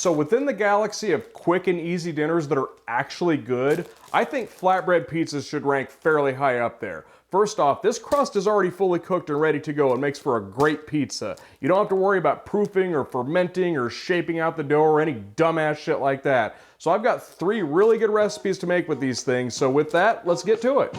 So within the galaxy of quick and easy dinners that are actually good, I think flatbread pizzas should rank fairly high up there. First off, this crust is already fully cooked and ready to go. It makes for a great pizza. You don't have to worry about proofing or fermenting or shaping out the dough or any dumbass shit like that. So I've got 3 really good recipes to make with these things. So with that, let's get to it.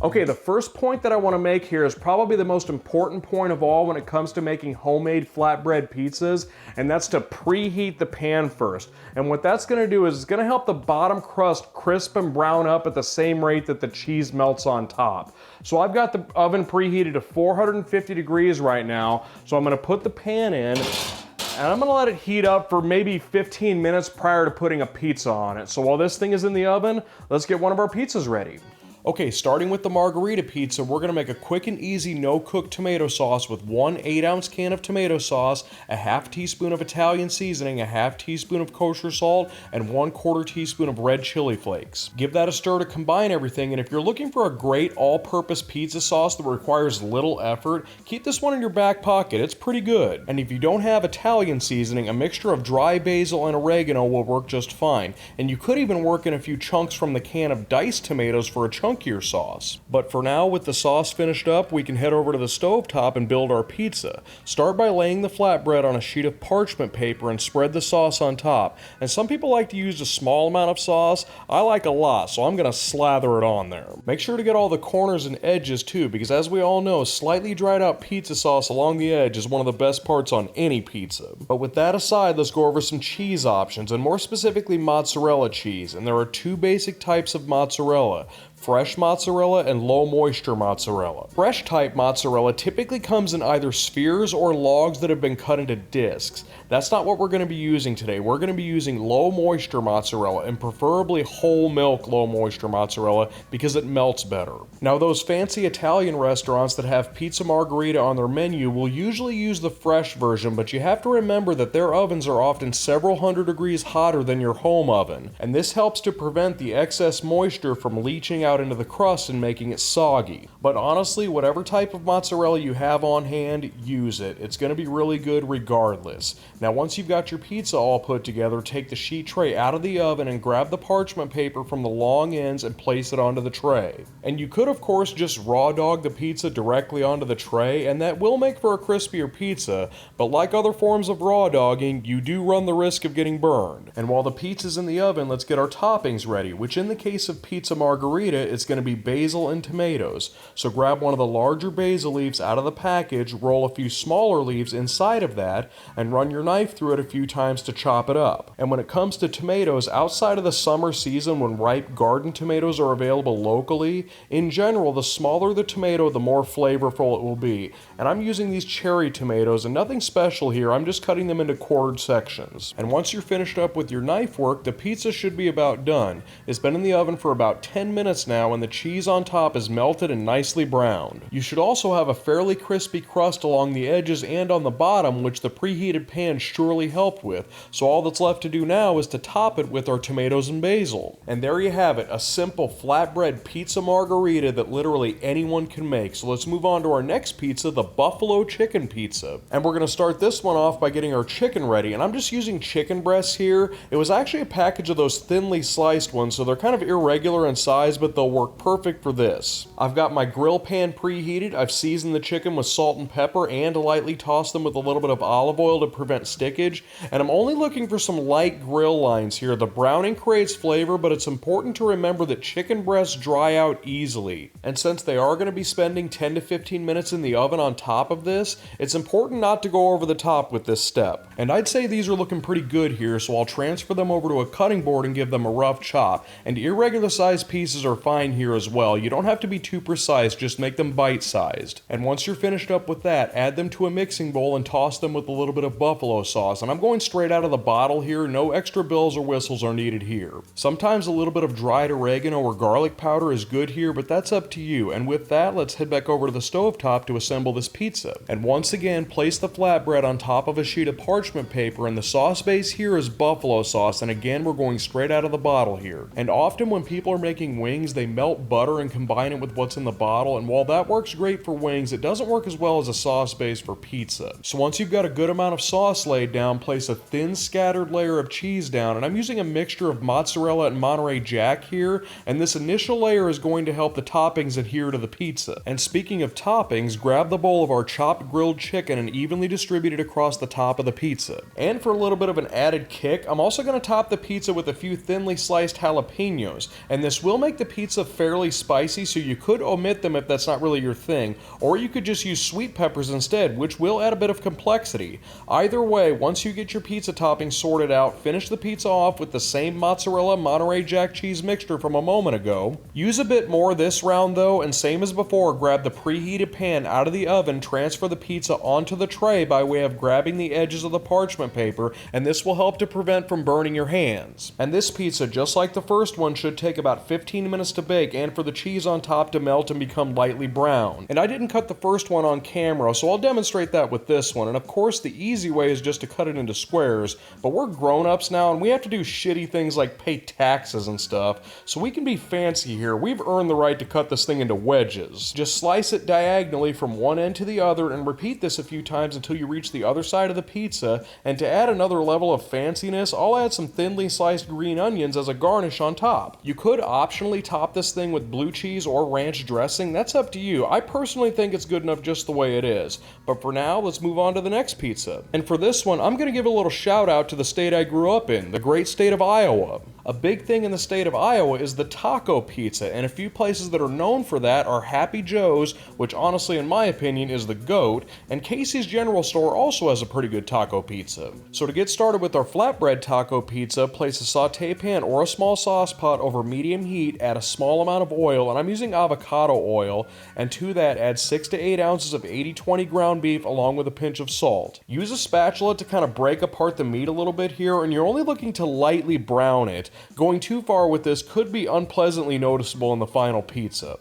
Okay, the first point that I want to make here is probably the most important point of all when it comes to making homemade flatbread pizzas, and that's to preheat the pan first. And what that's going to do is it's going to help the bottom crust crisp and brown up at the same rate that the cheese melts on top. So I've got the oven preheated to 450 degrees right now, so I'm going to put the pan in, and I'm gonna let it heat up for maybe 15 minutes prior to putting a pizza on it. So while this thing is in the oven, let's get one of our pizzas ready. Okay, starting with the Margarita pizza, we're gonna make a quick and easy no-cook tomato sauce with 1 8-ounce can of tomato sauce, a half teaspoon of Italian seasoning, a half teaspoon of kosher salt, and 1/4 teaspoon of red chili flakes. Give that a stir to combine everything, and if you're looking for a great all-purpose pizza sauce that requires little effort, keep this one in your back pocket, it's pretty good. And if you don't have Italian seasoning, a mixture of dry basil and oregano will work just fine, and you could even work in a few chunks from the can of diced tomatoes for a chunkier sauce. But for now, with the sauce finished up, we can head over to the stovetop and build our pizza. Start by laying the flatbread on a sheet of parchment paper and spread the sauce on top. And some people like to use a small amount of sauce. I like a lot, so I'm gonna slather it on there. Make sure to get all the corners and edges too, because as we all know, slightly dried out pizza sauce along the edge is one of the best parts on any pizza. But with that aside, let's go over some cheese options, and more specifically mozzarella cheese. And there are 2 basic types of mozzarella: fresh mozzarella and low moisture mozzarella. Fresh type mozzarella typically comes in either spheres or logs that have been cut into discs. That's not what we're going to be using today. We're going to be using low moisture mozzarella, and preferably whole milk low moisture mozzarella because it melts better. Now, those fancy Italian restaurants that have Pizza Margherita on their menu will usually use the fresh version, but you have to remember that their ovens are often several hundred degrees hotter than your home oven, and this helps to prevent the excess moisture from leaching out into the crust and making it soggy. But honestly, whatever type of mozzarella you have on hand, use it. It's going to be really good regardless. Now, once you've got your pizza all put together, take the sheet tray out of the oven and grab the parchment paper from the long ends and place it onto the tray. And you could, of course, just raw dog the pizza directly onto the tray, and that will make for a crispier pizza, but like other forms of raw dogging, you do run the risk of getting burned. And while the pizza's in the oven, let's get our toppings ready, which in the case of Pizza Margherita, it's going to be basil and tomatoes. So grab one of the larger basil leaves out of the package, roll a few smaller leaves inside of that, and run your knife through it a few times to chop it up. And when it comes to tomatoes, outside of the summer season when ripe garden tomatoes are available locally, in general, the smaller the tomato, the more flavorful it will be. And I'm using these cherry tomatoes, and nothing special here, I'm just cutting them into quartered sections. And once you're finished up with your knife work, the pizza should be about done. It's been in the oven for about 10 minutes now, and the cheese on top is melted and nicely browned. You should also have a fairly crispy crust along the edges and on the bottom, which the preheated pan surely helped with, so all that's left to do now is to top it with our tomatoes and basil. And there you have it, a simple flatbread pizza margherita that literally anyone can make. So let's move on to our next pizza, the buffalo chicken pizza. And we're going to start this one off by getting our chicken ready, and I'm just using chicken breasts here. It was actually a package of those thinly sliced ones, so they're kind of irregular in size, but they'll work perfect for this. I've got my grill pan preheated, I've seasoned the chicken with salt and pepper and lightly tossed them with a little bit of olive oil to prevent stickage, and I'm only looking for some light grill lines here. The browning creates flavor, but it's important to remember that chicken breasts dry out easily, and since they are going to be spending 10 to 15 minutes in the oven on top of this, it's important not to go over the top with this step. And I'd say these are looking pretty good here, so I'll transfer them over to a cutting board and give them a rough chop, and irregular sized pieces are fine fine here as well. You don't have to be too precise, just make them bite-sized. And once you're finished up with that, add them to a mixing bowl and toss them with a little bit of buffalo sauce. And I'm going straight out of the bottle here, no extra bells or whistles are needed here. Sometimes a little bit of dried oregano or garlic powder is good here, but that's up to you. And with that, let's head back over to the stovetop to assemble this pizza. And once again, place the flatbread on top of a sheet of parchment paper, and the sauce base here is buffalo sauce, and again, we're going straight out of the bottle here. And often when people are making wings, they melt butter and combine it with what's in the bottle, and while that works great for wings, it doesn't work as well as a sauce base for pizza. So once you've got a good amount of sauce laid down, place a thin scattered layer of cheese down, and I'm using a mixture of mozzarella and Monterey Jack here, and this initial layer is going to help the toppings adhere to the pizza. And speaking of toppings, grab the bowl of our chopped grilled chicken and evenly distribute it across the top of the pizza. And for a little bit of an added kick, I'm also going to top the pizza with a few thinly sliced jalapenos, and this will make the pizza fairly spicy, so you could omit them if that's not really your thing, or you could just use sweet peppers instead, which will add a bit of complexity. Either way, once you get your pizza toppings sorted out, finish the pizza off with the same mozzarella Monterey Jack cheese mixture from a moment ago. Use a bit more this round though, and same as before, grab the preheated pan out of the oven, transfer the pizza onto the tray by way of grabbing the edges of the parchment paper, and this will help to prevent from burning your hands. And this pizza, just like the first one, should take about 15 minutes to bake and for the cheese on top to melt and become lightly brown. And I didn't cut the first one on camera, so I'll demonstrate that with this one. And of course, the easy way is just to cut it into squares, but we're grown-ups now and we have to do shitty things like pay taxes and stuff, so we can be fancy here. We've earned the right to cut this thing into wedges. Just slice it diagonally from one end to the other and repeat this a few times until you reach the other side of the pizza. And to add another level of fanciness, I'll add some thinly sliced green onions as a garnish on top. You could optionally top this thing with blue cheese or ranch dressing, that's up to you. I personally think it's good enough just the way it is. But for now, let's move on to the next pizza. And for this one, I'm going to give a little shout out to the state I grew up in, the great state of Iowa. A big thing in the state of Iowa is the taco pizza, and a few places that are known for that are Happy Joe's, which honestly in my opinion is the GOAT, and Casey's General Store also has a pretty good taco pizza. So to get started with our flatbread taco pizza, place a saute pan or a small sauce pot over medium heat, add a small amount of oil, and I'm using avocado oil, and to that add 6 to 8 ounces of 80/20 ground beef along with a pinch of salt. Use a spatula to kind of break apart the meat a little bit here, and you're only looking to lightly brown it. Going too far with this could be unpleasantly noticeable in the final pizza.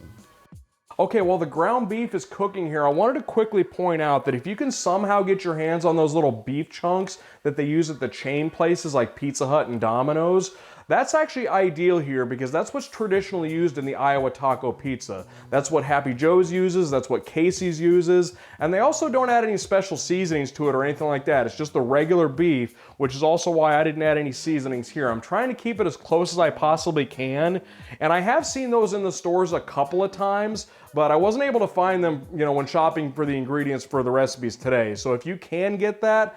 Okay, while the ground beef is cooking here, I wanted to quickly point out that if you can somehow get your hands on those little beef chunks that they use at the chain places like Pizza Hut and Domino's, that's actually ideal here because that's what's traditionally used in the Iowa taco pizza. That's what Happy Joe's uses, that's what Casey's uses, and they also don't add any special seasonings to it or anything like that. It's just the regular beef, which is also why I didn't add any seasonings here. I'm trying to keep it as close as I possibly can, and I have seen those in the stores a couple of times, but I wasn't able to find them, when shopping for the ingredients for the recipes today. So if you can get that,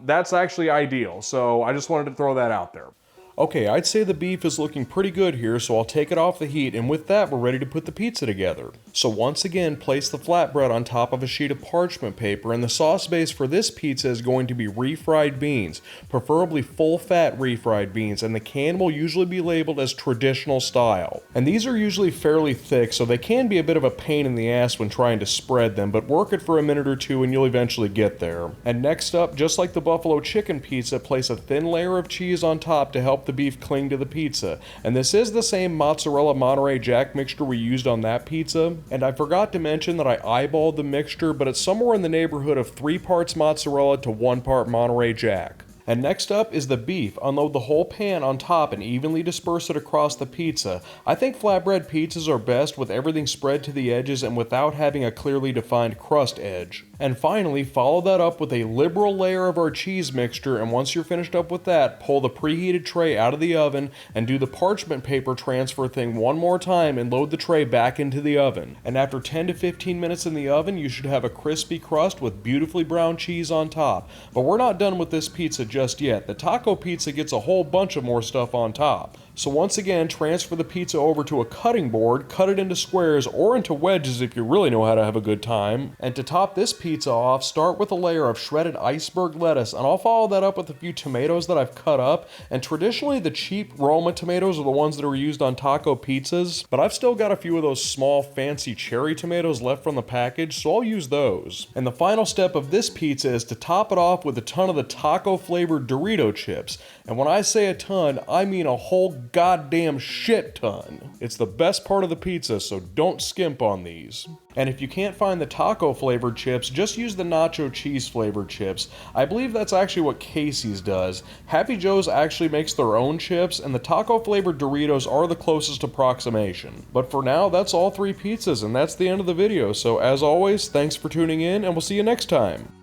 that's actually ideal. So I just wanted to throw that out there. Okay, I'd say the beef is looking pretty good here, so I'll take it off the heat, and with that, we're ready to put the pizza together. So once again, place the flatbread on top of a sheet of parchment paper, and the sauce base for this pizza is going to be refried beans, preferably full-fat refried beans, and the can will usually be labeled as traditional style. And these are usually fairly thick, so they can be a bit of a pain in the ass when trying to spread them, but work it for a minute or two and you'll eventually get there. And next up, just like the buffalo chicken pizza, place a thin layer of cheese on top to help the beef cling to the pizza. And this is the same mozzarella Monterey Jack mixture we used on that pizza. And I forgot to mention that I eyeballed the mixture, but it's somewhere in the neighborhood of 3 parts mozzarella to 1 part Monterey Jack. And next up is the beef. Unload the whole pan on top and evenly disperse it across the pizza. I think flatbread pizzas are best with everything spread to the edges and without having a clearly defined crust edge. And finally, follow that up with a liberal layer of our cheese mixture, and once you're finished up with that, pull the preheated tray out of the oven and do the parchment paper transfer thing one more time and load the tray back into the oven. And after 10 to 15 minutes in the oven, you should have a crispy crust with beautifully brown cheese on top. But we're not done with this pizza just yet. The taco pizza gets a whole bunch of more stuff on top. So once again, transfer the pizza over to a cutting board, cut it into squares or into wedges if you really know how to have a good time. And to top this pizza, pizza off, start with a layer of shredded iceberg lettuce, and I'll follow that up with a few tomatoes that I've cut up. And traditionally the cheap Roma tomatoes are the ones that are used on taco pizzas, but I've still got a few of those small fancy cherry tomatoes left from the package, so I'll use those. And the final step of this pizza is to top it off with a ton of the taco flavored Dorito chips. And when I say a ton, I mean a whole goddamn shit ton. It's the best part of the pizza, so don't skimp on these. And if you can't find the taco flavored chips, just use the nacho cheese flavored chips. I believe that's actually what Casey's does. Happy Joe's actually makes their own chips, and the taco flavored Doritos are the closest approximation. But for now, that's all 3 pizzas, and that's the end of the video. So as always, thanks for tuning in, and we'll see you next time.